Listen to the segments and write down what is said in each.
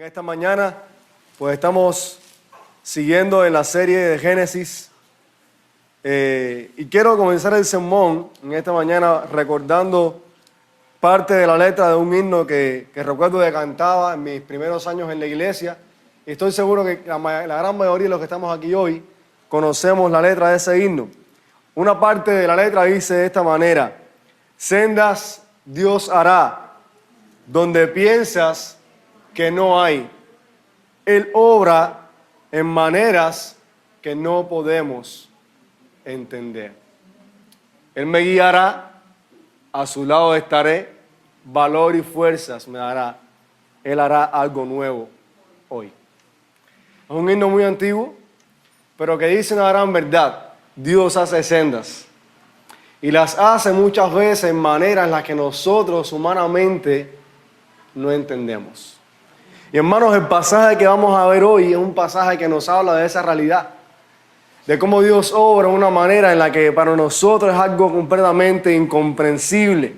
Esta mañana, pues estamos siguiendo en la serie de Génesis y quiero comenzar el sermón en esta mañana recordando parte de la letra de un himno que recuerdo que cantaba en mis primeros años en la iglesia y estoy seguro que la gran mayoría de los que estamos aquí hoy conocemos la letra de ese himno. Una parte de la letra dice de esta manera: sendas Dios hará donde piensas que no hay. Él obra en maneras que no podemos entender. Él me guiará, a su lado estaré, valor y fuerzas me dará. Él hará algo nuevo hoy. Es un himno muy antiguo, pero que dice una gran verdad. Dios hace sendas y las hace muchas veces en maneras en las que nosotros humanamente no entendemos. Y hermanos, el pasaje que vamos a ver hoy es un pasaje que nos habla de esa realidad, de cómo Dios obra de una manera en la que para nosotros es algo completamente incomprensible.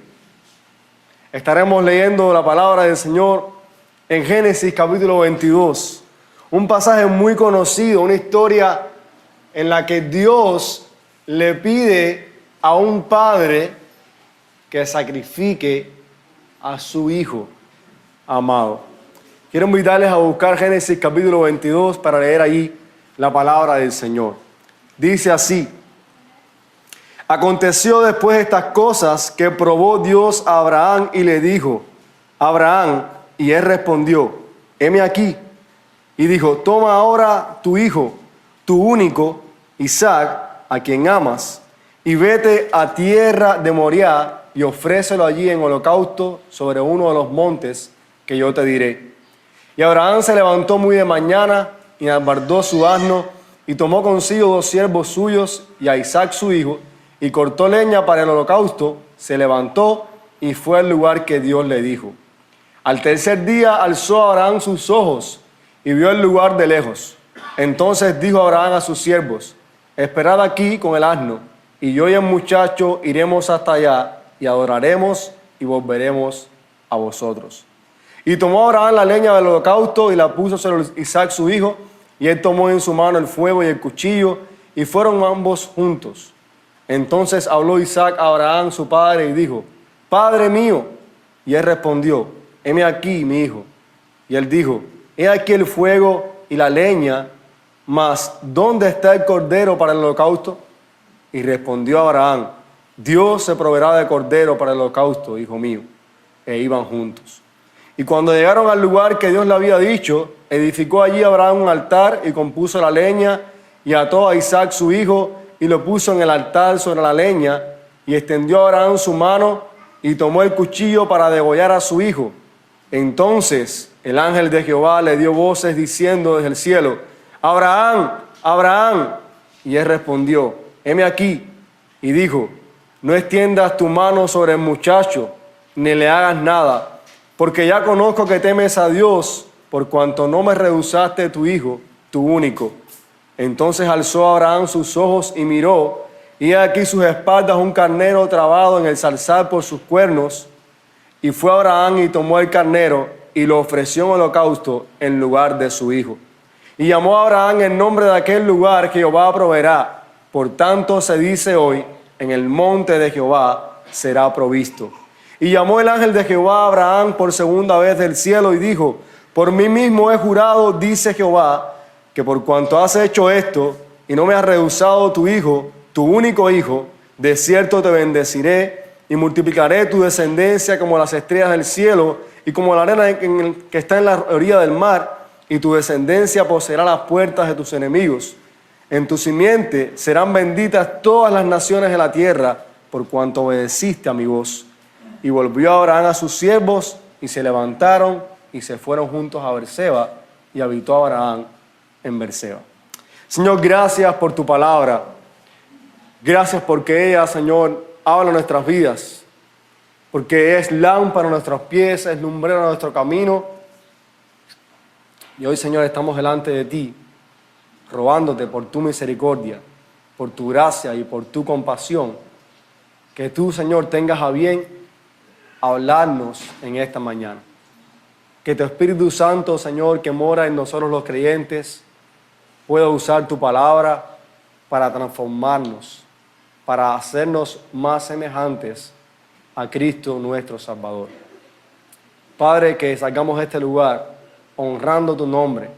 Estaremos leyendo la palabra del Señor en Génesis capítulo 22, un pasaje muy conocido, una historia en la que Dios le pide a un padre que sacrifique a su hijo amado. Quiero invitarles a buscar Génesis capítulo 22 para leer ahí la palabra del Señor. Dice así: aconteció después de estas cosas que probó Dios a Abraham y le dijo: Abraham, y él respondió: heme aquí. Y dijo: toma ahora tu hijo, tu único, Isaac, a quien amas, y vete a tierra de Moriah y ofrécelo allí en holocausto sobre uno de los montes que yo te diré. Y Abraham se levantó muy de mañana y albardó su asno y tomó consigo 2 siervos suyos y a Isaac su hijo y cortó leña para el holocausto, se levantó y fue al lugar que Dios le dijo. Al tercer día alzó Abraham sus ojos y vio el lugar de lejos. Entonces dijo Abraham a sus siervos: esperad aquí con el asno, y yo y el muchacho iremos hasta allá y adoraremos y volveremos a vosotros. Y tomó Abraham la leña del holocausto y la puso sobre Isaac su hijo, y él tomó en su mano el fuego y el cuchillo, y fueron ambos juntos. Entonces habló Isaac a Abraham su padre y dijo: Padre mío. Y él respondió: heme aquí, mi hijo. Y él dijo: he aquí el fuego y la leña, mas ¿dónde está el cordero para el holocausto? Y respondió Abraham: Dios se proveerá de cordero para el holocausto, hijo mío. E iban juntos. Y cuando llegaron al lugar que Dios le había dicho, edificó allí Abraham un altar y compuso la leña y ató a Isaac su hijo y lo puso en el altar sobre la leña, y extendió Abraham su mano y tomó el cuchillo para degollar a su hijo. Entonces el ángel de Jehová le dio voces diciendo desde el cielo: Abraham, Abraham. Y él respondió: heme aquí. Y dijo: no extiendas tu mano sobre el muchacho, ni le hagas nada, porque ya conozco que temes a Dios, por cuanto no me rehusaste tu hijo, tu único. Entonces alzó Abraham sus ojos y miró, y aquí sus espaldas un carnero trabado en el zarzal por sus cuernos. Y fue Abraham y tomó el carnero y lo ofreció en holocausto en lugar de su hijo. Y llamó a Abraham el nombre de aquel lugar: Jehová proveerá. Por tanto se dice hoy: en el monte de Jehová será provisto. Y llamó el ángel de Jehová a Abraham por segunda vez del cielo y dijo: por mí mismo he jurado, dice Jehová, que por cuanto has hecho esto y no me has rehusado tu hijo, tu único hijo, de cierto te bendeciré y multiplicaré tu descendencia como las estrellas del cielo y como la arena que está en la orilla del mar, y tu descendencia poseerá las puertas de tus enemigos. En tu simiente serán benditas todas las naciones de la tierra, por cuanto obedeciste a mi voz. Y volvió Abraham a sus siervos, y se levantaron y se fueron juntos a Berseba, y habitó Abraham en Berseba. Señor, gracias por tu palabra. Gracias porque ella, Señor, habla en nuestras vidas, porque es lámpara a nuestros pies, es lumbrera a nuestro camino. Y hoy, Señor, estamos delante de ti, rogándote por tu misericordia, por tu gracia y por tu compasión, que tú, Señor, tengas a bien hablarnos en esta mañana. que tu Espíritu Santo, Señor, que mora en nosotros los creyentes, pueda usar tu palabra para transformarnos, para hacernos más semejantes a Cristo nuestro Salvador. Padre, que salgamos de este lugar honrando tu nombre,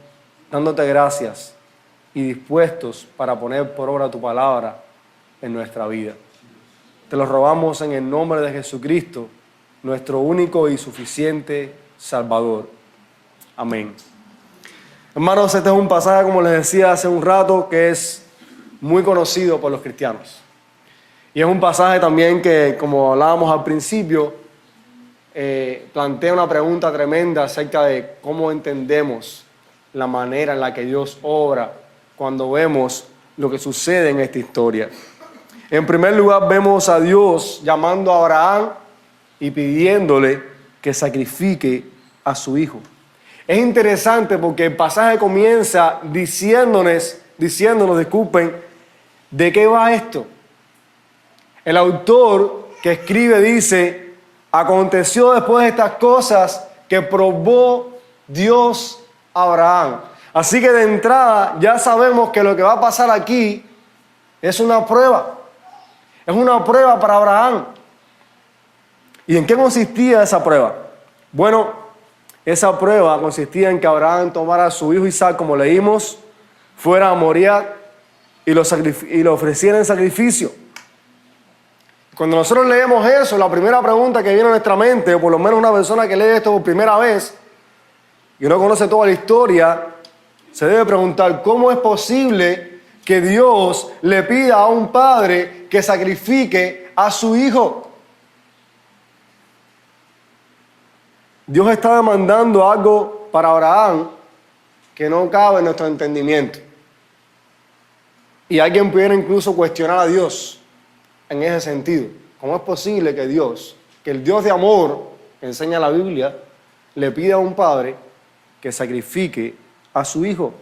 dándote gracias y dispuestos para poner por obra tu palabra en nuestra vida. Te lo rogamos en el nombre de Jesucristo, nuestro único y suficiente Salvador. Amén. Hermanos, este es un pasaje, como les decía hace un rato, que es muy conocido por los cristianos. Y es un pasaje también que, como hablábamos al principio, plantea una pregunta tremenda acerca de cómo entendemos la manera en la que Dios obra cuando vemos lo que sucede en esta historia. En primer lugar, vemos a Dios llamando a Abraham y pidiéndole que sacrifique a su hijo. Es interesante porque el pasaje comienza diciéndonos, ¿de qué va esto? El autor que escribe dice: aconteció después de estas cosas que probó Dios a Abraham. Así que de entrada ya sabemos que lo que va a pasar aquí es una prueba. Es una prueba para Abraham. ¿Y en qué consistía esa prueba? Bueno, esa prueba consistía en que Abraham tomara a su hijo Isaac, como leímos, fuera a Moriah y lo ofreciera en sacrificio. Cuando nosotros leemos eso, la primera pregunta que viene a nuestra mente, o por lo menos una persona que lee esto por primera vez y no conoce toda la historia, se debe preguntar: ¿cómo es posible que Dios le pida a un padre que sacrifique a su hijo? Dios está demandando algo para Abraham que no cabe en nuestro entendimiento. Y alguien pudiera incluso cuestionar a Dios en ese sentido. ¿Cómo es posible que Dios, que el Dios de amor que enseña la Biblia, le pida a un padre que sacrifique a su hijo?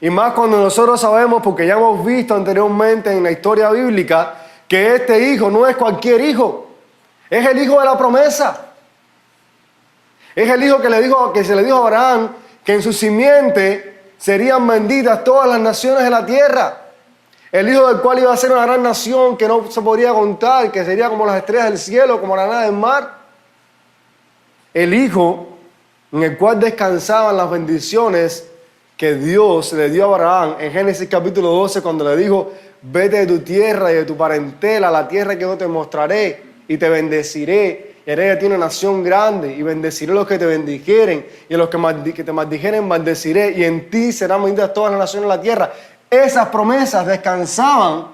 Y más cuando nosotros sabemos, porque ya hemos visto anteriormente en la historia bíblica, que este hijo no es cualquier hijo, es el hijo de la promesa. Es el hijo que se le dijo a Abraham que en su simiente serían benditas todas las naciones de la tierra. El hijo del cual iba a ser una gran nación que no se podría contar, que sería como las estrellas del cielo, como la arena del mar. El hijo en el cual descansaban las bendiciones que Dios le dio a Abraham en Génesis capítulo 12, cuando le dijo: vete de tu tierra y de tu parentela a la tierra que yo te mostraré y te bendeciré. Y haré de ti una nación grande y bendeciré a los que te bendijeren y a los que te maldijeren maldeciré, y en ti serán benditas todas las naciones de la tierra. Esas promesas descansaban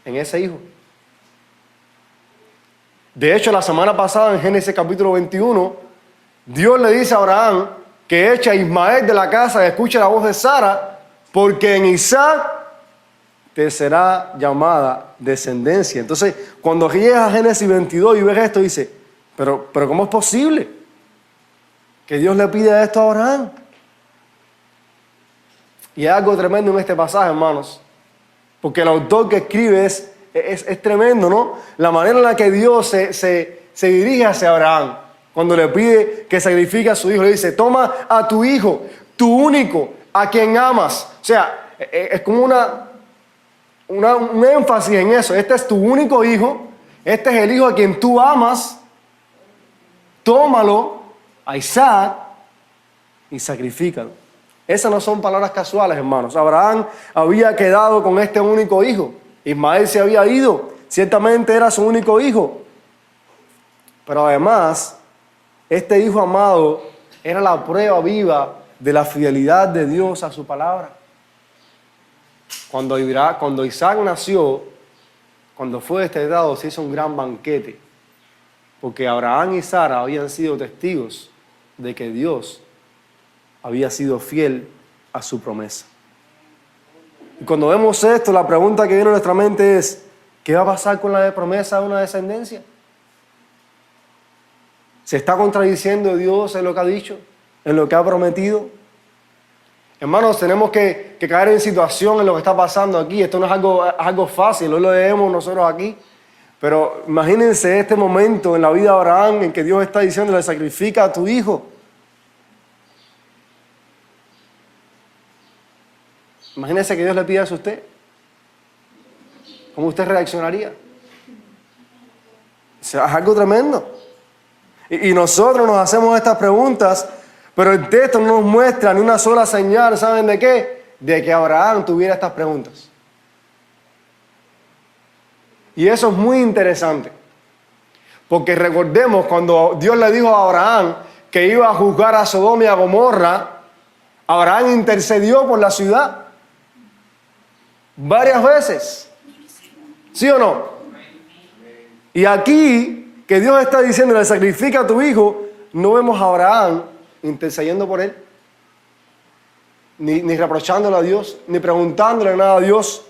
en ese hijo. De hecho, la semana pasada en Génesis capítulo 21, Dios le dice a Abraham que eche a Ismael de la casa y escuche la voz de Sara, porque en Isaac te será llamada descendencia. Entonces, cuando llegas a Génesis 22 y ves esto, dice: pero ¿cómo es posible que Dios le pida esto a Abraham? Y hay algo tremendo en este pasaje, hermanos, porque el autor que escribe es tremendo, ¿no? La manera en la que Dios se dirige hacia Abraham cuando le pide que sacrifique a su hijo. Le dice: toma a tu hijo, tu único, a quien amas. O sea, es como un énfasis en eso. Este es tu único hijo, este es el hijo a quien tú amas. Tómalo, a Isaac, y sacrifícalo. Esas no son palabras casuales, hermanos. Abraham había quedado con este único hijo. Ismael se había ido. Ciertamente era su único hijo. Pero además, este hijo amado era la prueba viva de la fidelidad de Dios a su palabra. Cuando Isaac nació, cuando fue destetado, se hizo un gran banquete. Porque Abraham y Sara habían sido testigos de que Dios había sido fiel a su promesa. Y cuando vemos esto, la pregunta que viene a nuestra mente es: ¿qué va a pasar con la promesa de una descendencia? ¿Se está contradiciendo Dios en lo que ha dicho, en lo que ha prometido? Hermanos, tenemos que caer en situación en lo que está pasando aquí. Esto no es algo fácil, no lo leemos nosotros aquí. Pero imagínense este momento en la vida de Abraham en que Dios está diciéndole, sacrifica a tu hijo. Imagínense que Dios le pide eso a usted. ¿Cómo usted reaccionaría? O sea, es algo tremendo. Y nosotros nos hacemos estas preguntas, pero el texto no nos muestra ni una sola señal, ¿saben de qué? De que Abraham tuviera estas preguntas. Y eso es muy interesante. Porque recordemos cuando Dios le dijo a Abraham que iba a juzgar a Sodoma y a Gomorra, Abraham intercedió por la ciudad varias veces. ¿Sí o no? Y aquí, que Dios está diciendo, le sacrifica a tu hijo, no vemos a Abraham intercediendo por él, ni reprochándole a Dios, ni preguntándole nada a Dios.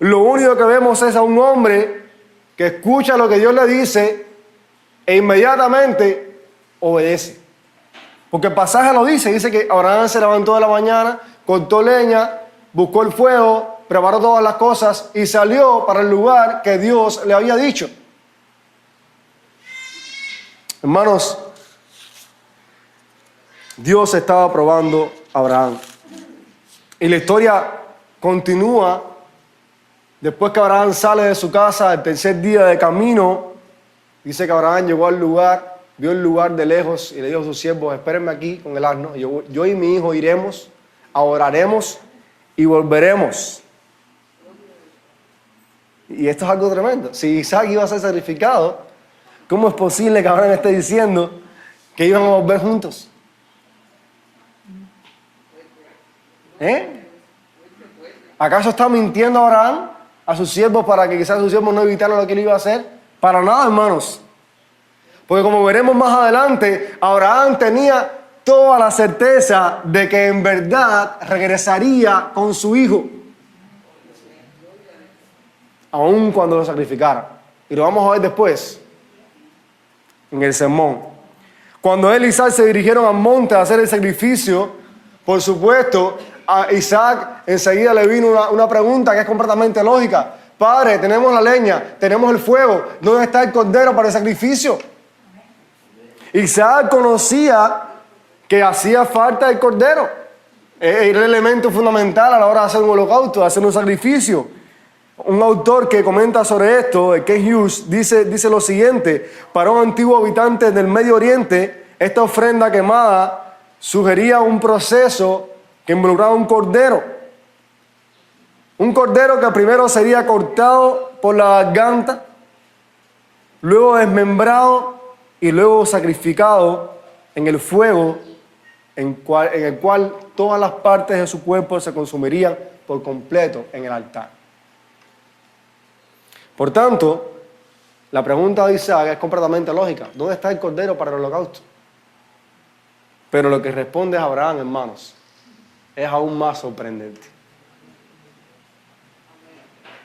Lo único que vemos es a un hombre que escucha lo que Dios le dice e inmediatamente obedece. Porque el pasaje lo dice que Abraham se levantó de la mañana, cortó leña, buscó el fuego, preparó todas las cosas y salió para el lugar que Dios le había dicho. Hermanos, Dios estaba probando a Abraham. Y la historia continúa. Después que Abraham sale de su casa, el tercer día de camino, dice que Abraham llegó al lugar, vio el lugar de lejos y le dijo a sus siervos, espérenme aquí con el asno. Yo y mi hijo iremos, adoraremos y volveremos. Y esto es algo tremendo. Si Isaac iba a ser sacrificado, ¿cómo es posible que Abraham esté diciendo que iban a volver juntos? ¿Acaso está mintiendo Abraham a sus siervos para que quizás sus siervos no evitaran lo que él iba a hacer? Para nada, hermanos. Porque como veremos más adelante, Abraham tenía toda la certeza de que en verdad regresaría con su hijo, aun cuando lo sacrificara. Y lo vamos a ver después, en el sermón. Cuando él y Isaac se dirigieron al monte a hacer el sacrificio, por supuesto, a Isaac enseguida le vino una pregunta que es completamente lógica. Padre, tenemos la leña, tenemos el fuego, ¿dónde está el cordero para el sacrificio? Isaac conocía que hacía falta el cordero. Era el elemento fundamental a la hora de hacer un holocausto, de hacer un sacrificio. Un autor que comenta sobre esto, Ken Hughes, dice lo siguiente: para un antiguo habitante del Medio Oriente, esta ofrenda quemada sugería un proceso que involucraba un cordero. Un cordero que primero sería cortado por la garganta, luego desmembrado y luego sacrificado en el fuego en el cual todas las partes de su cuerpo se consumirían por completo en el altar. Por tanto, la pregunta de Isaac es completamente lógica. ¿Dónde está el cordero para el holocausto? Pero lo que responde Abraham, hermanos, es aún más sorprendente.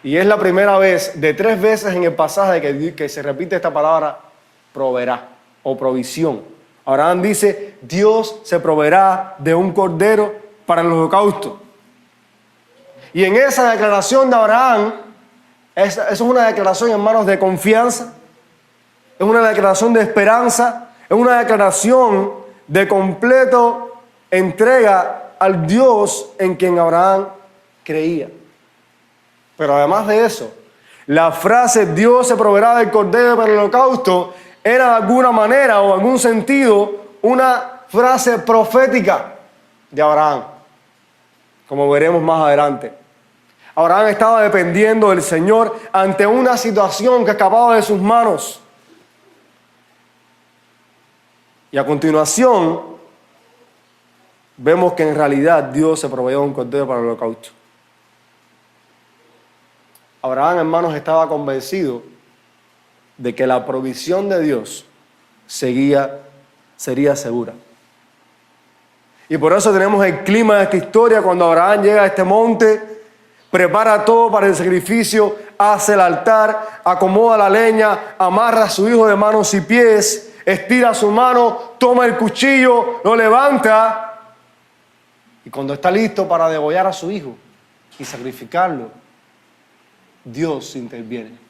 Y es la primera vez de 3 veces en el pasaje que se repite esta palabra proveerá o provisión. Abraham dice, Dios se proveerá de un cordero para el holocausto. Y en esa declaración de Abraham, eso es una declaración, hermanos, de confianza, es una declaración de esperanza, es una declaración de completo entrega al Dios en quien Abraham creía. Pero además de eso, la frase Dios se proveerá del cordero para el holocausto era de alguna manera o en algún sentido una frase profética de Abraham, como veremos más adelante. Abraham estaba dependiendo del Señor ante una situación que escapaba de sus manos. Y a continuación, vemos que en realidad Dios se proveyó un cordero para el holocausto. Abraham, hermanos, estaba convencido de que la provisión de Dios sería segura. Y por eso tenemos el clima de esta historia cuando Abraham llega a este monte, prepara todo para el sacrificio, hace el altar, acomoda la leña, amarra a su hijo de manos y pies, estira su mano, toma el cuchillo, lo levanta y cuando está listo para degollar a su hijo y sacrificarlo, Dios interviene.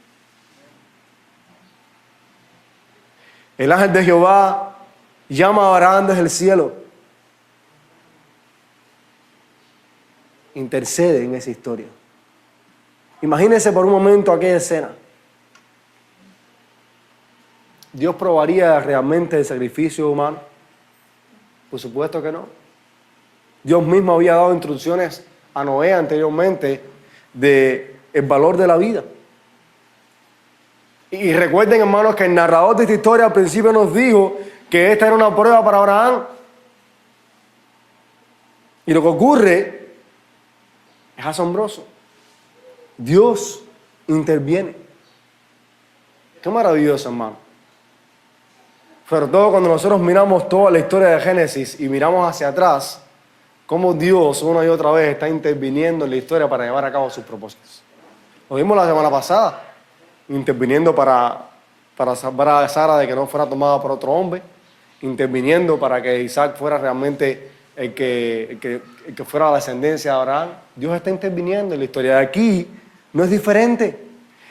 El ángel de Jehová llama a Abraham desde el cielo. Intercede en esa historia. Imagínense por un momento aquella escena. ¿Dios probaría realmente el sacrificio humano? Por supuesto que no. Dios mismo había dado instrucciones a Noé anteriormente del valor de la vida. Y recuerden, hermanos, que el narrador de esta historia al principio nos dijo que esta era una prueba para Abraham. Y lo que ocurre es asombroso. Dios interviene. Qué maravilloso, hermano. Sobre todo cuando nosotros miramos toda la historia de Génesis y miramos hacia atrás, cómo Dios una y otra vez está interviniendo en la historia para llevar a cabo sus propósitos. Lo vimos la semana pasada, interviniendo para salvar a Sara de que no fuera tomada por otro hombre, interviniendo para que Isaac fuera realmente el que fuera la descendencia de Abraham. Dios está interviniendo en la historia. De aquí no es diferente.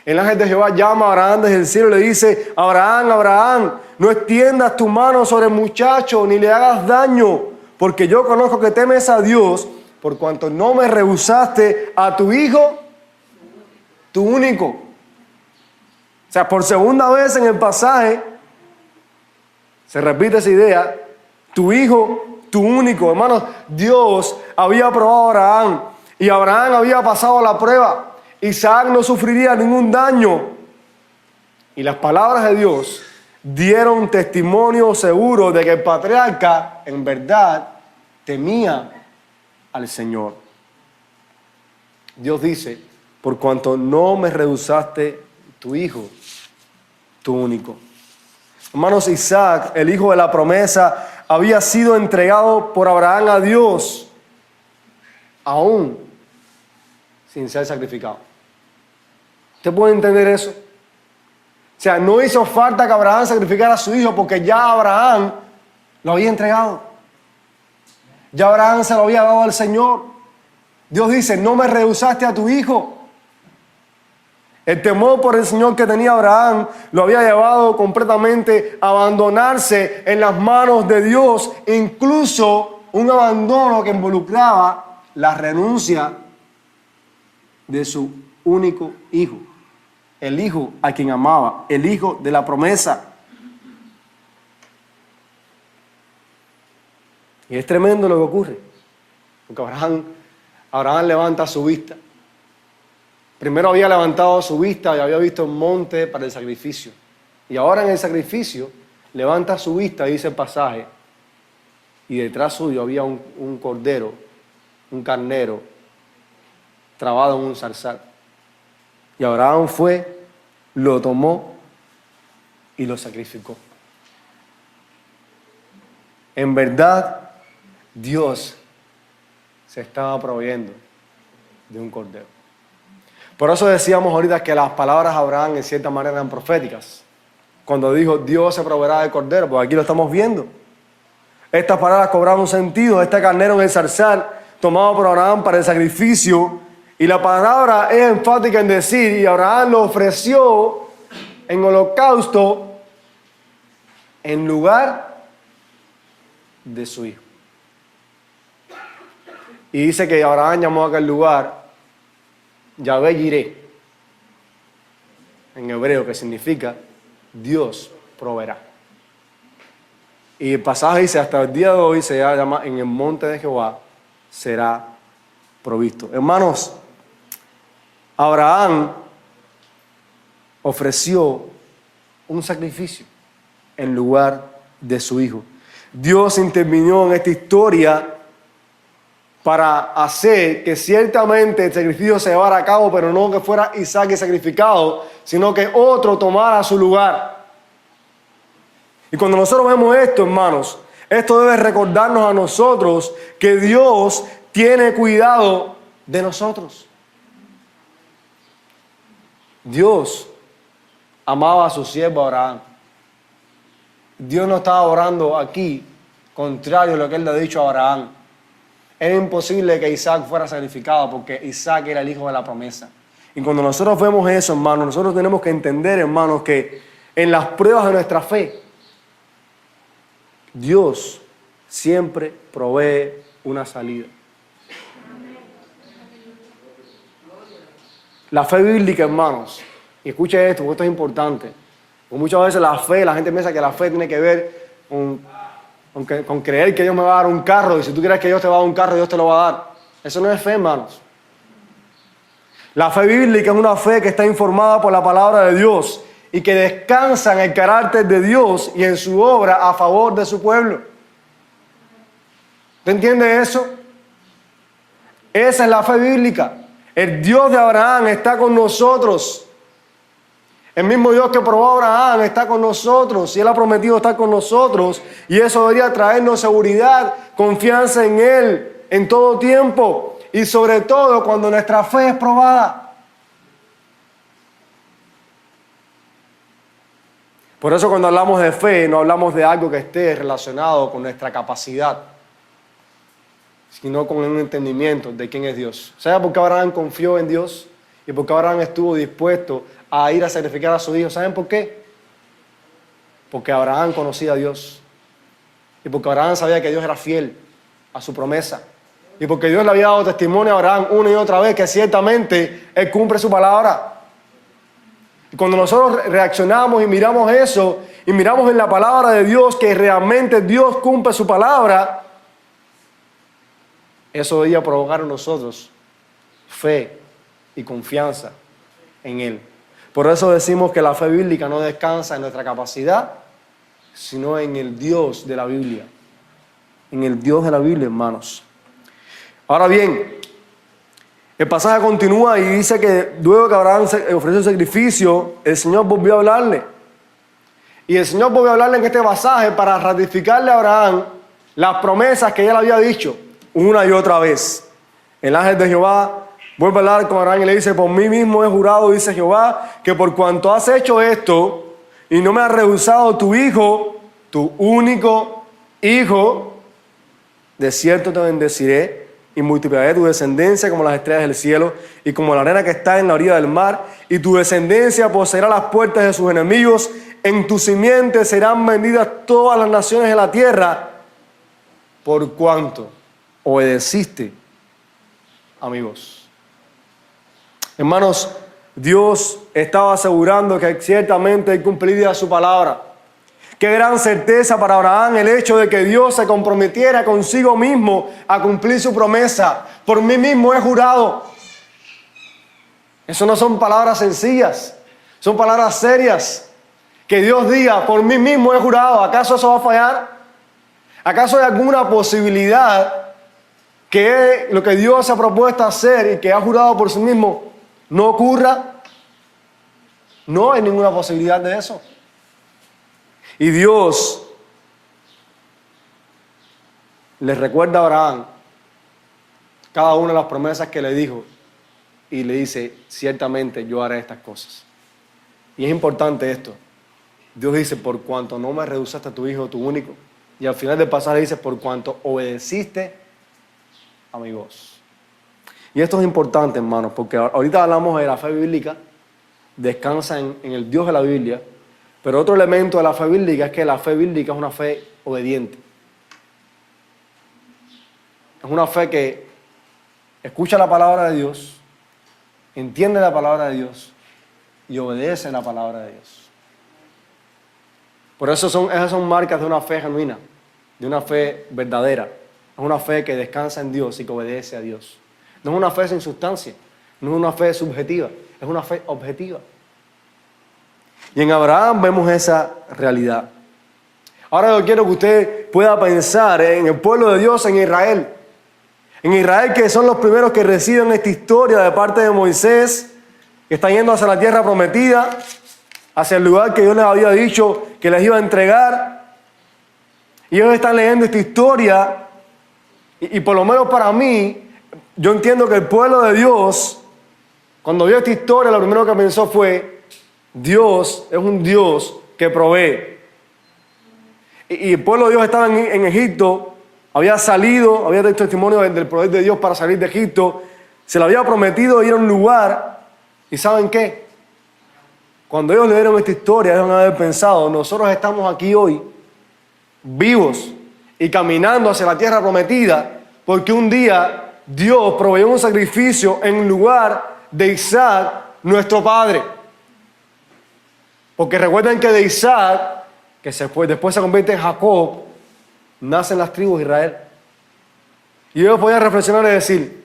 El ángel de Jehová llama a Abraham desde el cielo y le dice: Abraham, Abraham, no extiendas tu mano sobre el muchacho ni le hagas daño, porque yo conozco que temes a Dios, por cuanto no me rehusaste a tu hijo, tu único. O sea, por segunda vez en el pasaje se repite esa idea: tu hijo, tu único. Hermanos, Dios había probado a Abraham y Abraham había pasado la prueba. Isaac no sufriría ningún daño. Y las palabras de Dios dieron testimonio seguro de que el patriarca en verdad temía al Señor. Dios dice: por cuanto no me rehusaste tu hijo, tu único. Hermanos, Isaac, el hijo de la promesa, había sido entregado por Abraham a Dios, aún sin ser sacrificado. ¿Usted puede entender eso? O sea, no hizo falta que Abraham sacrificara a su hijo porque ya Abraham lo había entregado. Ya Abraham se lo había dado al Señor. Dios dice: no me rehusaste a tu hijo. El temor por el Señor que tenía Abraham lo había llevado completamente a abandonarse en las manos de Dios, incluso un abandono que involucraba la renuncia de su único hijo. El hijo a quien amaba, el hijo de la promesa. Y es tremendo lo que ocurre, porque Abraham levanta su vista. Primero había levantado su vista y había visto un monte para el sacrificio. Y ahora en el sacrificio levanta su vista, dice el pasaje, y detrás suyo había un cordero, un carnero, trabado en un zarzal. Y Abraham fue, lo tomó y lo sacrificó. En verdad, Dios se estaba proveyendo de un cordero. Por eso decíamos ahorita que las palabras de Abraham en cierta manera eran proféticas. Cuando dijo: Dios se proveerá del cordero, pues aquí lo estamos viendo. Estas palabras cobraron un sentido. Este carnero en el zarzal, tomado por Abraham para el sacrificio. Y la palabra es enfática en decir: y Abraham lo ofreció en holocausto en lugar de su hijo. Y dice que Abraham llamó a aquel lugar Yahvé Jireh, en hebreo, que significa Dios proveerá. Y el pasaje dice: hasta el día de hoy se llama: en el monte de Jehová será provisto. Hermanos, Abraham ofreció un sacrificio en lugar de su hijo. Dios intervino en esta historia para hacer que ciertamente el sacrificio se llevara a cabo, pero no que fuera Isaac el sacrificado, sino que otro tomara su lugar. Y cuando nosotros vemos esto, hermanos, esto debe recordarnos a nosotros que Dios tiene cuidado de nosotros. Dios amaba a su siervo Abraham. Dios no estaba orando aquí contrario a lo que él le ha dicho a Abraham. Era imposible que Isaac fuera sacrificado porque Isaac era el hijo de la promesa. Y cuando nosotros vemos eso, hermanos, nosotros tenemos que entender, hermanos, que en las pruebas de nuestra fe, Dios siempre provee una salida. La fe bíblica, hermanos, y escuche esto, porque esto es importante. Porque muchas veces la gente piensa que la fe tiene que ver con creer que Dios me va a dar un carro, y si tú crees que Dios te va a dar un carro, Dios te lo va a dar. Eso no es fe, hermanos. La fe bíblica es una fe que está informada por la palabra de Dios y que descansa en el carácter de Dios y en su obra a favor de su pueblo. ¿Te entiendes eso? Esa es la fe bíblica. El Dios de Abraham está con nosotros. El mismo Dios que probó a Abraham está con nosotros y Él ha prometido estar con nosotros, y eso debería traernos seguridad, confianza en Él en todo tiempo y sobre todo cuando nuestra fe es probada. Por eso cuando hablamos de fe no hablamos de algo que esté relacionado con nuestra capacidad, sino con un entendimiento de quién es Dios. ¿Sabe por qué Abraham confió en Dios? Y por qué Abraham estuvo dispuesto a ir a sacrificar a su hijo. ¿Saben por qué? Porque Abraham conocía a Dios. Y porque Abraham sabía que Dios era fiel a su promesa. Y porque Dios le había dado testimonio a Abraham una y otra vez que ciertamente Él cumple su palabra. Y cuando nosotros reaccionamos y miramos eso, y miramos en la palabra de Dios que realmente Dios cumple su palabra, eso debería provocar en nosotros fe y confianza en Él. Por eso decimos que la fe bíblica no descansa en nuestra capacidad, sino en el Dios de la Biblia. En el Dios de la Biblia, hermanos. Ahora bien, el pasaje continúa y dice que luego que Abraham ofreció el sacrificio, el Señor volvió a hablarle. Y el Señor volvió a hablarle en este pasaje para ratificarle a Abraham las promesas que ya le había dicho una y otra vez. El ángel de Jehová vuelve a hablar con Abraham y le dice: por mí mismo he jurado, dice Jehová, que por cuanto has hecho esto y no me has rehusado tu hijo, tu único hijo, de cierto te bendeciré y multiplicaré tu descendencia como las estrellas del cielo y como la arena que está en la orilla del mar, y tu descendencia poseerá las puertas de sus enemigos. En tu simiente serán benditas todas las naciones de la tierra, por cuanto obedeciste a mi voz. Hermanos, Dios estaba asegurando que ciertamente Él cumpliría su palabra. Qué gran certeza para Abraham el hecho de que Dios se comprometiera consigo mismo a cumplir su promesa. Por mí mismo he jurado. Eso no son palabras sencillas, son palabras serias. Que Dios diga: por mí mismo he jurado. ¿Acaso eso va a fallar? ¿Acaso hay alguna posibilidad que lo que Dios se ha propuesto hacer y que ha jurado por sí mismo no ocurra? No hay ninguna posibilidad de eso. Y Dios le recuerda a Abraham cada una de las promesas que le dijo y le dice: ciertamente yo haré estas cosas. Y es importante esto. Dios dice: por cuanto no me rehusaste a tu hijo, tu único. Y al final del pasaje dice: por cuanto obedeciste a mi voz. Y esto es importante, hermanos, porque ahorita hablamos de la fe bíblica, descansa en el Dios de la Biblia, pero otro elemento de la fe bíblica es que la fe bíblica es una fe obediente. Es una fe que escucha la palabra de Dios, entiende la palabra de Dios y obedece la palabra de Dios. Por eso esas son marcas de una fe genuina, de una fe verdadera. Es una fe que descansa en Dios y que obedece a Dios. No es una fe sin sustancia, no es una fe subjetiva, es una fe objetiva. Y en Abraham vemos esa realidad. Ahora yo quiero que usted pueda pensar en el pueblo de Dios en Israel. En Israel, que son los primeros que reciben esta historia de parte de Moisés, que están yendo hacia la tierra prometida, hacia el lugar que Dios les había dicho que les iba a entregar. Y ellos están leyendo esta historia y por lo menos para mí, yo entiendo que el pueblo de Dios, cuando vio esta historia, lo primero que pensó fue: Dios es un Dios que provee. Y el pueblo de Dios estaba en Egipto, había salido, había dado testimonio del poder de Dios para salir de Egipto, se le había prometido ir a un lugar, y ¿saben qué? Cuando ellos leyeron esta historia, ellos van a haber pensado: nosotros estamos aquí hoy vivos y caminando hacia la tierra prometida, porque un día Dios proveyó un sacrificio en lugar de Isaac, nuestro padre. Porque recuerden que de Isaac, que después se convierte en Jacob, nacen las tribus de Israel. Y ellos podían reflexionar y decir,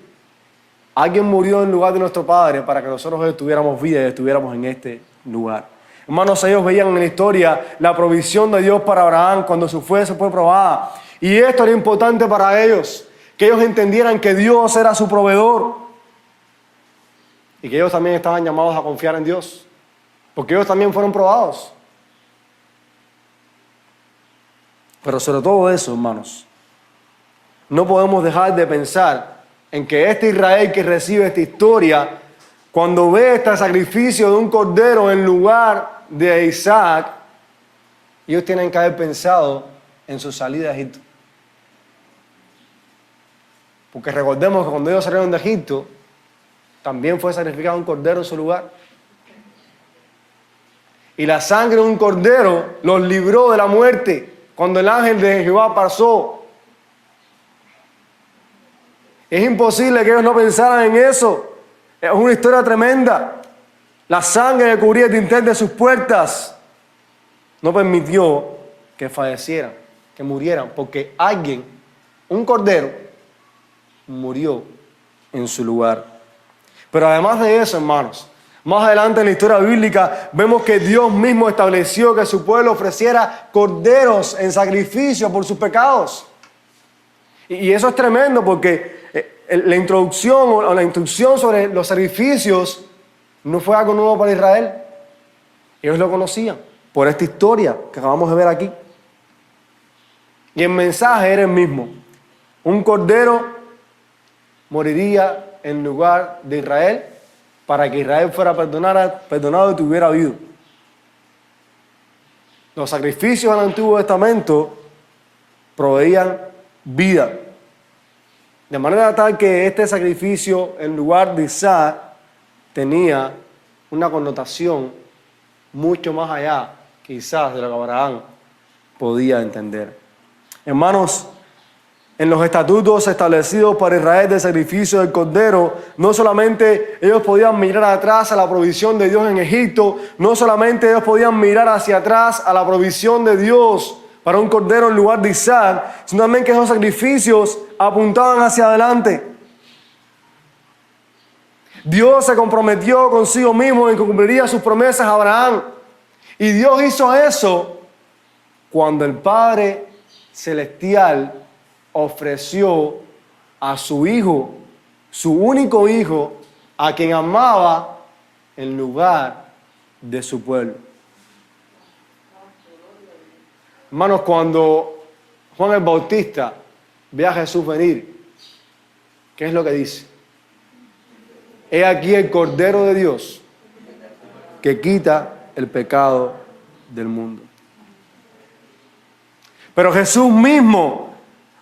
alguien murió en lugar de nuestro padre para que nosotros hoy tuviéramos vida y estuviéramos en este lugar. Hermanos, ellos veían en la historia la provisión de Dios para Abraham cuando su fe se fue probada. Y esto era importante para ellos, que ellos entendieran que Dios era su proveedor. Y que ellos también estaban llamados a confiar en Dios, porque ellos también fueron probados. Pero sobre todo eso, hermanos, no podemos dejar de pensar en que este Israel que recibe esta historia, cuando ve este sacrificio de un cordero en lugar de Isaac, ellos tienen que haber pensado en su salida de Egipto. Porque recordemos que cuando ellos salieron de Egipto, también fue sacrificado un cordero en su lugar. Y la sangre de un cordero los libró de la muerte cuando el ángel de Jehová pasó. Es imposible que ellos no pensaran en eso. Es una historia tremenda. La sangre que cubría el dintel de sus puertas no permitió que fallecieran, que murieran, porque alguien, un cordero, murió en su lugar. Pero además de eso, hermanos, más adelante en la historia bíblica vemos que Dios mismo estableció que su pueblo ofreciera corderos en sacrificio por sus pecados. Y eso es tremendo porque la introducción o la instrucción sobre los sacrificios no fue algo nuevo para Israel. Ellos lo conocían por esta historia que acabamos de ver aquí. Y el mensaje era el mismo. Un cordero moriría en lugar de Israel para que Israel fuera perdonado y tuviera vida. Los sacrificios del Antiguo Testamento proveían vida. De manera tal que este sacrificio en lugar de Isaac tenía una connotación mucho más allá quizás de lo que Abraham podía entender. Hermanos, en los estatutos establecidos para Israel del sacrificio del cordero, no solamente ellos podían mirar atrás a la provisión de Dios en Egipto, no solamente ellos podían mirar hacia atrás a la provisión de Dios para un cordero en lugar de Isaac, sino también que esos sacrificios apuntaban hacia adelante. Dios se comprometió consigo mismo en que cumpliría sus promesas a Abraham. Y Dios hizo eso cuando el Padre Celestial ofreció a su Hijo, su único Hijo, a quien amaba en lugar de su pueblo. Hermanos, cuando Juan el Bautista ve a Jesús venir, ¿qué es lo que dice? He aquí el Cordero de Dios que quita el pecado del mundo. Pero Jesús mismo,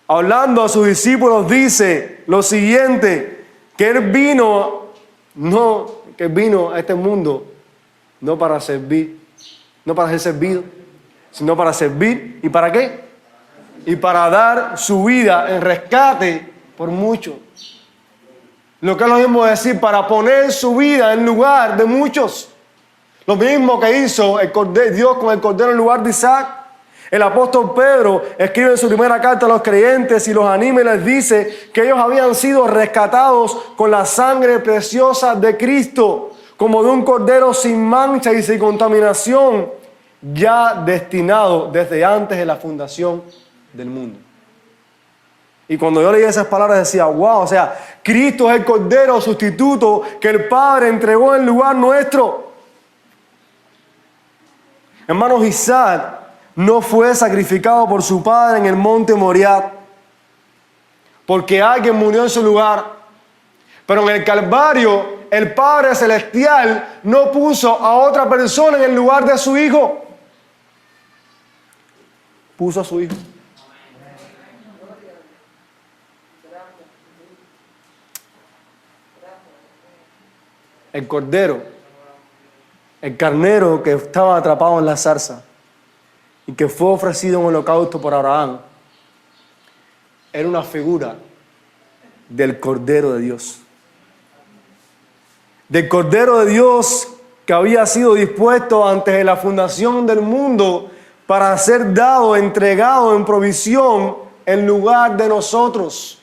hablando a sus discípulos, dice lo siguiente, que Él vino a este mundo no para servir, no para ser servido, sino para servir. ¿Y para qué? Y para dar su vida en rescate por muchos. Lo que es lo mismo decir, para poner su vida en lugar de muchos. Lo mismo que hizo Dios con el cordero en lugar de Isaac. El apóstol Pedro escribe en su primera carta a los creyentes y los anima y les dice que ellos habían sido rescatados con la sangre preciosa de Cristo, como de un cordero sin mancha y sin contaminación, ya destinado desde antes de la fundación del mundo. Y cuando yo leí esas palabras decía, wow, o sea, Cristo es el cordero sustituto que el Padre entregó en lugar nuestro. Hermanos, Isaac no fue sacrificado por su padre en el monte Moriah, porque alguien murió en su lugar. Pero en el Calvario, el Padre Celestial no puso a otra persona en el lugar de su Hijo. Puso a su Hijo. El cordero, el carnero que estaba atrapado en la zarza, y que fue ofrecido en holocausto por Abraham, era una figura del Cordero de Dios. Del Cordero de Dios que había sido dispuesto antes de la fundación del mundo para ser dado, entregado en provisión en lugar de nosotros.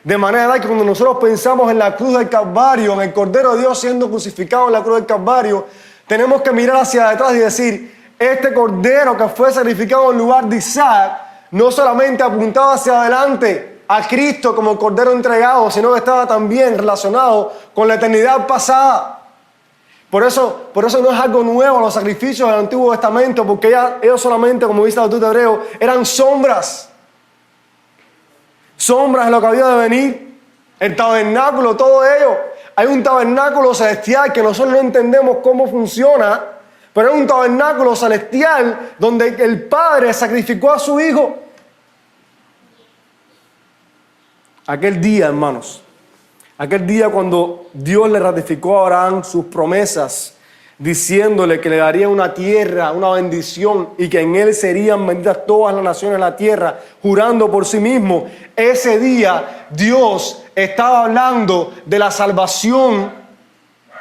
De manera que cuando nosotros pensamos en la cruz del Calvario, en el Cordero de Dios siendo crucificado en la cruz del Calvario, tenemos que mirar hacia detrás y decir, este Cordero que fue sacrificado en lugar de Isaac, no solamente apuntaba hacia adelante a Cristo como Cordero entregado, sino que estaba también relacionado con la eternidad pasada. Por eso no es algo nuevo los sacrificios del Antiguo Testamento, porque ellos solamente, como dice el autor de Hebreos, eran sombras. Sombras de lo que había de venir. El tabernáculo, todo ello. Hay un tabernáculo celestial que nosotros no entendemos cómo funciona, pero es un tabernáculo celestial donde el Padre sacrificó a su Hijo. Aquel día, hermanos, aquel día cuando Dios le ratificó a Abraham sus promesas, diciéndole que le daría una tierra, una bendición, y que en él serían benditas todas las naciones de la tierra, jurando por sí mismo. Ese día Dios estaba hablando de la salvación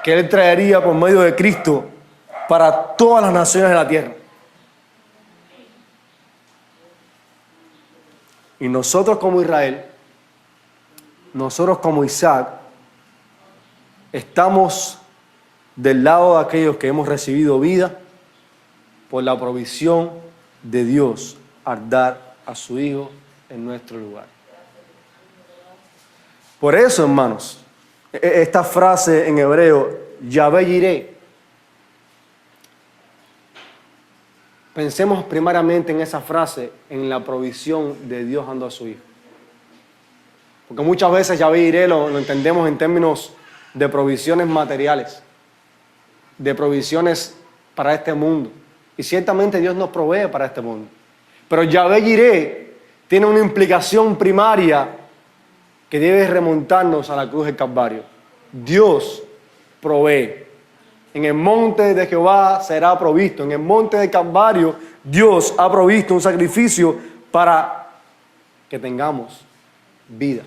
que él traería por medio de Cristo para todas las naciones de la tierra. Y nosotros como Israel, nosotros como Isaac, estamos del lado de aquellos que hemos recibido vida por la provisión de Dios al dar a su Hijo en nuestro lugar. Por eso, hermanos, esta frase en hebreo, Yahvé Yireh, pensemos primariamente en esa frase, en la provisión de Dios dando a su Hijo. Porque muchas veces Yahvé Yireh lo entendemos en términos de provisiones materiales, de provisiones para este mundo. Y ciertamente Dios nos provee para este mundo. Pero Yahvé Yireh tiene una implicación primaria que debe remontarnos a la cruz del Calvario. Dios provee. En el monte de Jehová será provisto. En el monte del Calvario Dios ha provisto un sacrificio para que tengamos vida.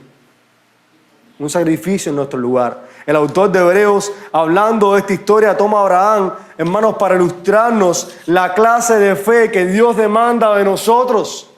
Un sacrificio en nuestro lugar. El autor de Hebreos, hablando de esta historia, toma a Abraham, hermanos, para ilustrarnos la clase de fe que Dios demanda de nosotros.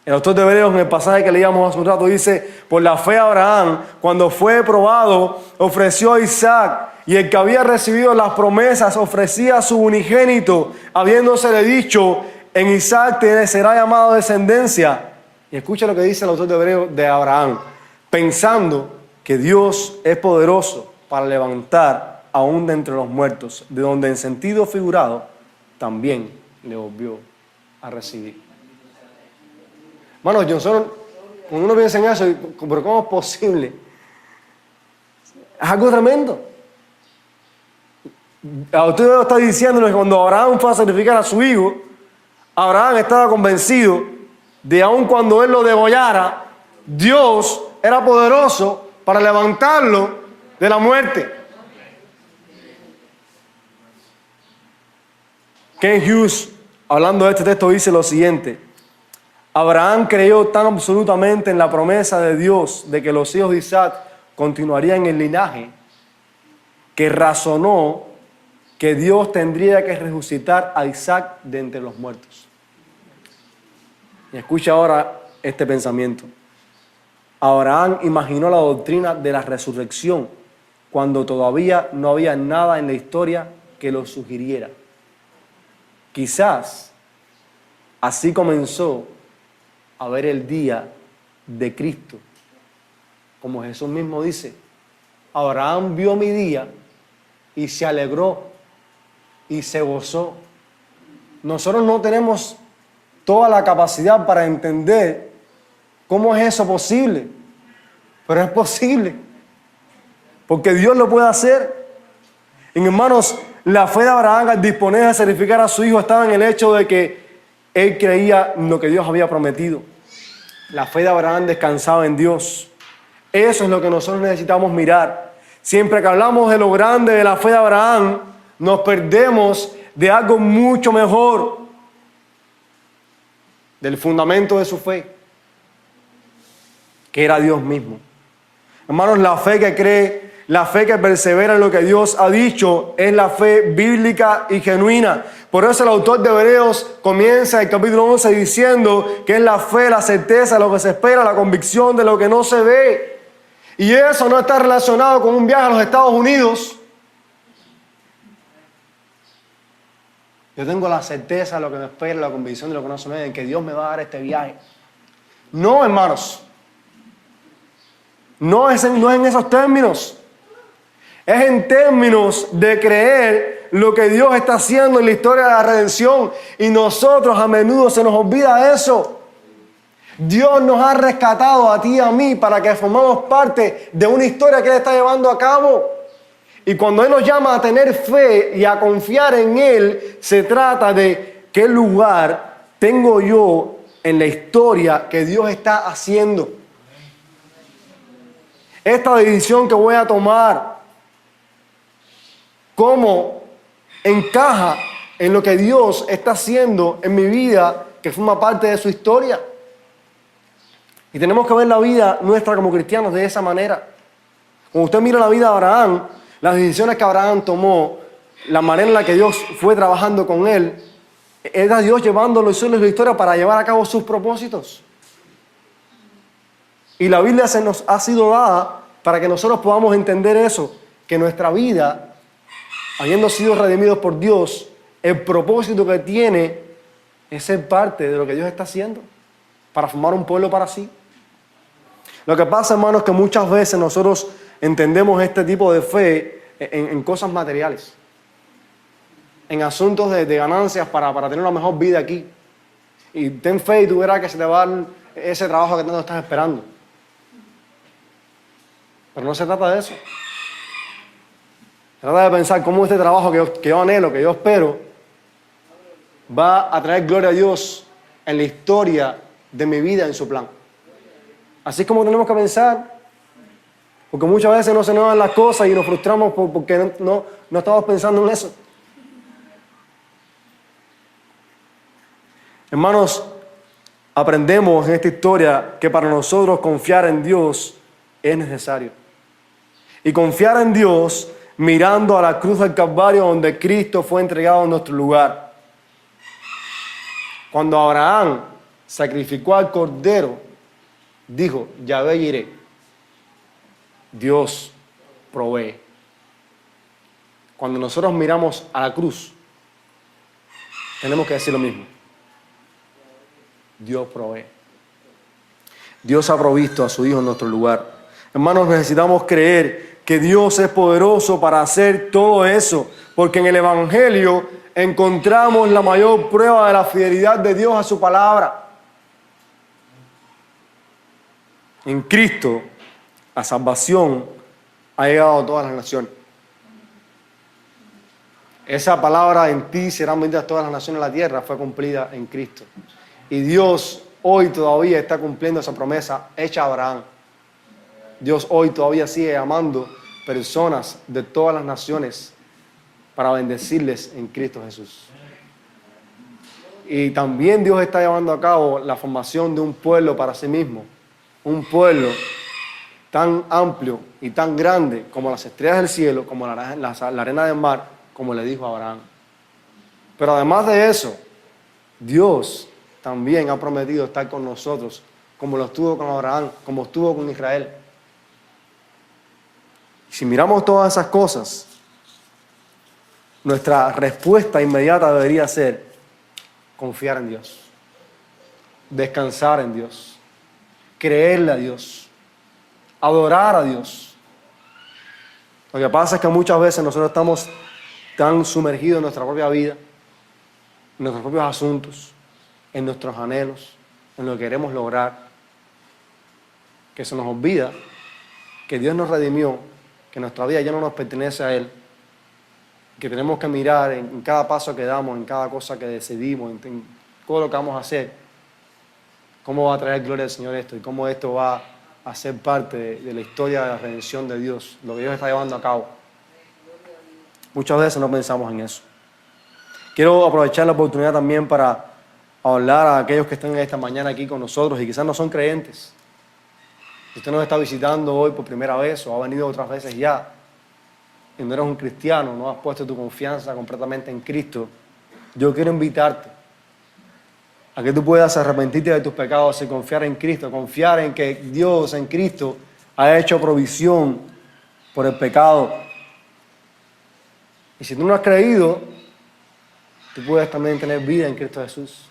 El autor de Hebreos, en el pasaje que leíamos hace un rato, dice, por la fe Abraham, cuando fue probado, ofreció a Isaac, y el que había recibido las promesas ofrecía a su unigénito, habiéndosele dicho, en Isaac te será llamado descendencia. Y escucha lo que dice el autor de Hebreos de Abraham, pensando que Dios es poderoso para levantar aún de entre los muertos, de donde en sentido figurado también le volvió a recibir. Hermanos, cuando uno piensa en eso, pero ¿cómo es posible? Es algo tremendo. El autor está diciéndonos que cuando Abraham fue a sacrificar a su hijo, Abraham estaba convencido de aun cuando él lo degollara, Dios era poderoso para levantarlo de la muerte. Ken Hughes, hablando de este texto, dice lo siguiente: Abraham creyó tan absolutamente en la promesa de Dios de que los hijos de Isaac continuarían el linaje, que razonó que Dios tendría que resucitar a Isaac de entre los muertos. Y escucha ahora este pensamiento. Abraham imaginó la doctrina de la resurrección cuando todavía no había nada en la historia que lo sugiriera. Quizás así comenzó a ver el día de Cristo. Como Jesús mismo dice, Abraham vio mi día y se alegró y se gozó. Nosotros no tenemos toda la capacidad para entender cómo es eso posible, pero es posible, porque Dios lo puede hacer. Y hermanos, la fe de Abraham al disponer a sacrificar a su hijo estaba en el hecho de que él creía en lo que Dios había prometido. La fe de Abraham descansaba en Dios. Eso es lo que nosotros necesitamos mirar. Siempre que hablamos de lo grande de la fe de Abraham, nos perdemos de algo mucho mejor, del fundamento de su fe, que era Dios mismo. Hermanos, la fe que cree, la fe que persevera en lo que Dios ha dicho, es la fe bíblica y genuina. Por eso el autor de Hebreos comienza el capítulo 11 diciendo que es la fe, la certeza de lo que se espera, la convicción de lo que no se ve. Y eso no está relacionado con un viaje a los Estados Unidos. Yo tengo la certeza de lo que me espera, la convicción de lo que no se ve, en que Dios me va a dar este viaje. No, hermanos. No es en esos términos. Es en términos de creer lo que Dios está haciendo en la historia de la redención. Y nosotros a menudo se nos olvida eso. Dios nos ha rescatado a ti y a mí para que formamos parte de una historia que Él está llevando a cabo. Y cuando Él nos llama a tener fe y a confiar en Él, se trata de qué lugar tengo yo en la historia que Dios está haciendo. Esta decisión que voy a tomar, ¿cómo encaja en lo que Dios está haciendo en mi vida que forma parte de su historia? Y tenemos que ver la vida nuestra como cristianos de esa manera. Cuando usted mira la vida de Abraham, las decisiones que Abraham tomó, la manera en la que Dios fue trabajando con él, era Dios llevándolo y su historia para llevar a cabo sus propósitos. Y la Biblia se nos ha sido dada para que nosotros podamos entender eso, que nuestra vida, habiendo sido redimidos por Dios, el propósito que tiene es ser parte de lo que Dios está haciendo para formar un pueblo para sí. Lo que pasa, hermanos, es que muchas veces nosotros entendemos este tipo de fe en cosas materiales, en asuntos de ganancias para tener una mejor vida aquí. Y ten fe y tú verás que se te va a dar ese trabajo que tanto estás esperando. Pero no se trata de eso. Se trata de pensar cómo este trabajo que yo anhelo, que yo espero, va a traer gloria a Dios en la historia de mi vida, en su plan. Así es como tenemos que pensar, porque muchas veces no se nos dan las cosas y nos frustramos porque no estamos pensando en eso. Hermanos, aprendemos en esta historia que para nosotros confiar en Dios es necesario. Y confiar en Dios mirando a la cruz del Calvario donde Cristo fue entregado en nuestro lugar. Cuando Abraham sacrificó al cordero, dijo, Yahvé iré. Dios provee. Cuando nosotros miramos a la cruz, tenemos que decir lo mismo. Dios provee. Dios ha provisto a su Hijo en nuestro lugar. Hermanos, necesitamos creer que Dios es poderoso para hacer todo eso, porque en el Evangelio encontramos la mayor prueba de la fidelidad de Dios a su palabra. En Cristo, la salvación ha llegado a todas las naciones. Esa palabra, en ti serán benditas todas las naciones de la tierra, fue cumplida en Cristo. Y Dios hoy todavía está cumpliendo esa promesa hecha a Abraham. Dios hoy todavía sigue amando personas de todas las naciones para bendecirles en Cristo Jesús. Y también Dios está llevando a cabo la formación de un pueblo para sí mismo. Un pueblo tan amplio y tan grande como las estrellas del cielo, como la arena del mar, como le dijo a Abraham. Pero además de eso, Dios también ha prometido estar con nosotros, como lo estuvo con Abraham, como estuvo con Israel. Si miramos todas esas cosas, nuestra respuesta inmediata debería ser confiar en Dios, descansar en Dios, creerle a Dios, adorar a Dios. Lo que pasa es que muchas veces nosotros estamos tan sumergidos en nuestra propia vida, en nuestros propios asuntos, en nuestros anhelos, en lo que queremos lograr, que se nos olvida que Dios nos redimió, que nuestra vida ya no nos pertenece a Él, que tenemos que mirar en cada paso que damos, en cada cosa que decidimos, en todo lo que vamos a hacer, cómo va a traer gloria al Señor esto y cómo esto va a ser parte de la historia de la redención de Dios, lo que Dios está llevando a cabo. Muchas veces no pensamos en eso. Quiero aprovechar la oportunidad también para hablar a aquellos que están esta mañana aquí con nosotros y quizás no son creyentes. Si usted nos está visitando hoy por primera vez o ha venido otras veces ya y no eres un cristiano, no has puesto tu confianza completamente en Cristo, yo quiero invitarte a que tú puedas arrepentirte de tus pecados y confiar en Cristo, confiar en que Dios en Cristo ha hecho provisión por el pecado. Y si tú no has creído, tú puedes también tener vida en Cristo Jesús.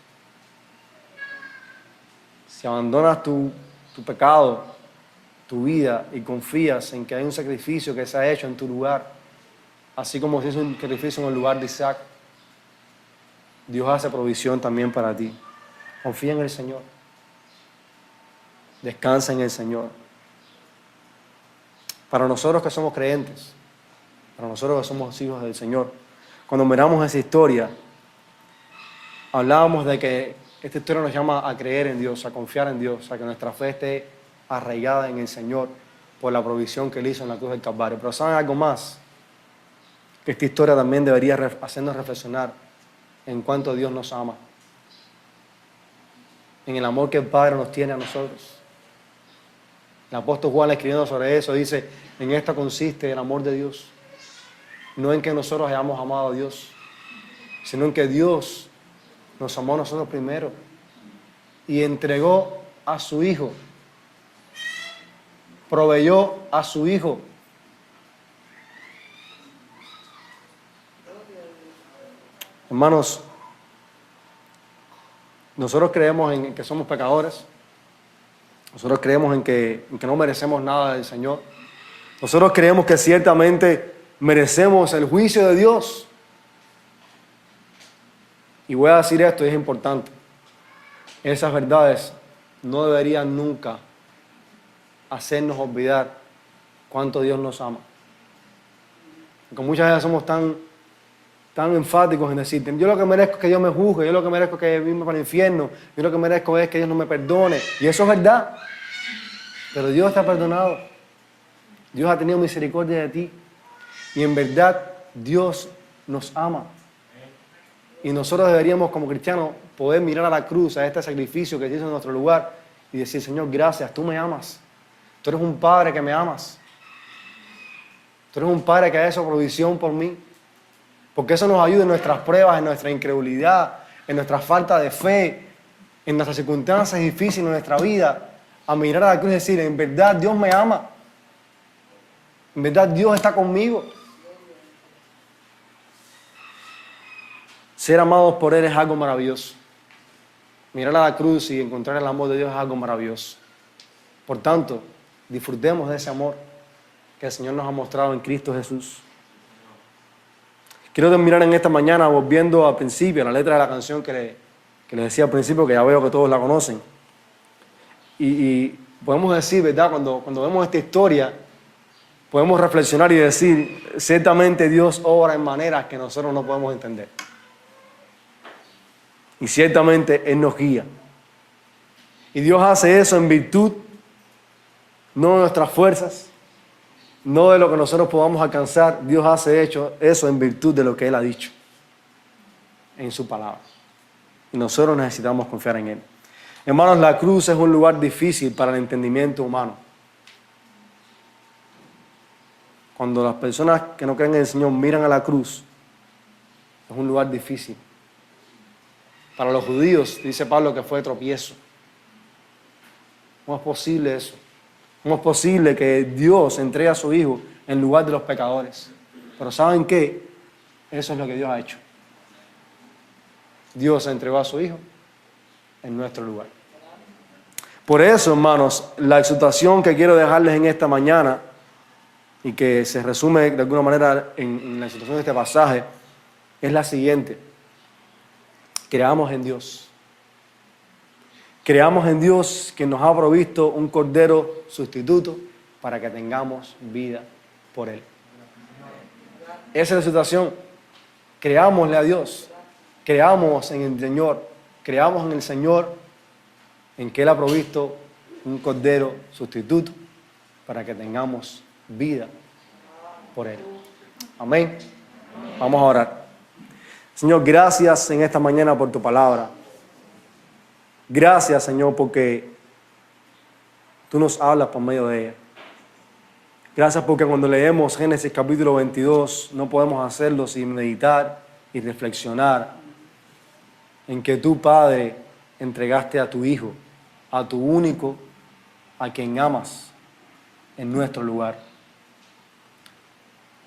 Si abandonas tu pecado, tu vida y confías en que hay un sacrificio que se ha hecho en tu lugar, así como se hizo un sacrificio en el lugar de Isaac, Dios hace provisión también para ti. Confía en el Señor. Descansa en el Señor. Para nosotros que somos creyentes, para nosotros que somos hijos del Señor, cuando miramos esa historia, hablábamos de que esta historia nos llama a creer en Dios, a confiar en Dios, a que nuestra fe esté arraigada en el Señor por la provisión que Él hizo en la cruz del Calvario. Pero ¿saben algo más? Que esta historia también debería hacernos reflexionar en cuánto Dios nos ama, en el amor que el Padre nos tiene a nosotros. El apóstol Juan, escribiendo sobre eso, dice: en esto consiste el amor de Dios, no en que nosotros hayamos amado a Dios, sino en que Dios nos amó a nosotros primero y entregó a su Hijo, proveyó a su Hijo. Hermanos, nosotros creemos en que somos pecadores, nosotros creemos en que no merecemos nada del Señor, nosotros creemos que ciertamente merecemos el juicio de Dios. Y voy a decir esto, y es importante: esas verdades no deberían nunca hacernos olvidar cuánto Dios nos ama. Porque muchas veces somos tan enfáticos en decir: yo lo que merezco es que Dios me juzgue, yo lo que merezco es que irme para el infierno, yo lo que merezco es que Dios no me perdone. Y eso es verdad. Pero Dios te ha perdonado. Dios ha tenido misericordia de ti. Y en verdad Dios nos ama. Y nosotros deberíamos, como cristianos, poder mirar a la cruz, a este sacrificio que se hizo en nuestro lugar y decir: Señor, gracias, tú me amas. Tú eres un Padre que me amas. Tú eres un Padre que ha hecho provisión por mí. Porque eso nos ayuda en nuestras pruebas, en nuestra incredulidad, en nuestra falta de fe, en nuestras circunstancias difíciles en nuestra vida, a mirar a la cruz y decir: en verdad Dios me ama. En verdad Dios está conmigo. Ser amados por Él es algo maravilloso. Mirar a la cruz y encontrar el amor de Dios es algo maravilloso. Por tanto, disfrutemos de ese amor que el Señor nos ha mostrado en Cristo Jesús. Quiero terminar en esta mañana volviendo al principio, a la letra de la canción que les decía al principio, que ya veo que todos la conocen. Y podemos decir, ¿verdad? Cuando vemos esta historia, podemos reflexionar y decir: ciertamente Dios obra en maneras que nosotros no podemos entender. Y ciertamente Él nos guía. Y Dios hace eso en virtud, no de nuestras fuerzas, no de lo que nosotros podamos alcanzar. Dios hace eso en virtud de lo que Él ha dicho en su palabra. Y nosotros necesitamos confiar en Él. Hermanos, la cruz es un lugar difícil para el entendimiento humano. Cuando las personas que no creen en el Señor miran a la cruz, es un lugar difícil. Para los judíos, dice Pablo, que fue tropiezo. ¿Cómo es posible eso? ¿Cómo es posible que Dios entregue a su Hijo en lugar de los pecadores? Pero ¿saben qué? Eso es lo que Dios ha hecho. Dios entregó a su Hijo en nuestro lugar. Por eso, hermanos, la exhortación que quiero dejarles en esta mañana, y que se resume de alguna manera en la exhortación de este pasaje, es la siguiente: creamos en Dios. Creamos en Dios, que nos ha provisto un cordero sustituto para que tengamos vida por Él. Esa es la situación. Creámosle a Dios. Creamos en el Señor. Creamos en el Señor, en que Él ha provisto un cordero sustituto para que tengamos vida por Él. Amén. Vamos a orar. Señor, gracias en esta mañana por tu palabra. Gracias, Señor, porque tú nos hablas por medio de ella. Gracias porque cuando leemos Génesis capítulo 22 no podemos hacerlo sin meditar y reflexionar en que tú, Padre, entregaste a tu Hijo, a tu único, a quien amas, en nuestro lugar.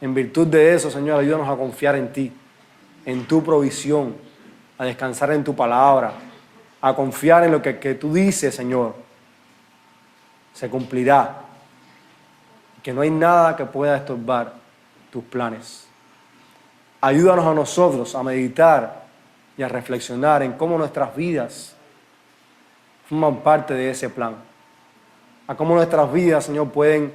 En virtud de eso, Señor, ayúdanos a confiar en ti, en tu provisión, a descansar en tu palabra, a confiar en lo que tú dices, Señor, se cumplirá. Que no hay nada que pueda estorbar tus planes. Ayúdanos a nosotros a meditar y a reflexionar en cómo nuestras vidas forman parte de ese plan. A cómo nuestras vidas, Señor, pueden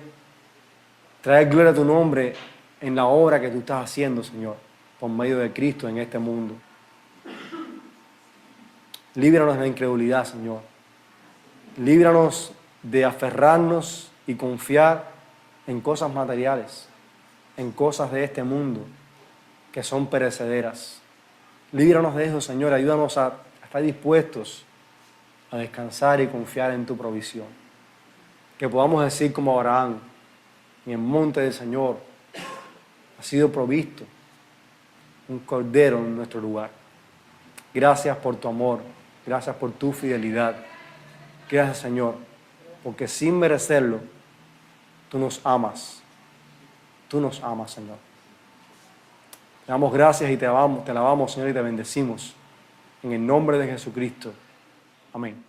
traer gloria a tu nombre en la obra que tú estás haciendo, Señor, por medio de Cristo en este mundo. Líbranos de la incredulidad, Señor. Líbranos de aferrarnos y confiar en cosas materiales, en cosas de este mundo que son perecederas. Líbranos de eso, Señor. Ayúdanos a estar dispuestos a descansar y confiar en tu provisión. Que podamos decir como Abraham, en el monte del Señor ha sido provisto un cordero en nuestro lugar. Gracias por tu amor, gracias por tu fidelidad. Gracias, Señor, porque sin merecerlo, tú nos amas. Tú nos amas, Señor. Te damos gracias y te alabamos, Señor, y te bendecimos. En el nombre de Jesucristo. Amén.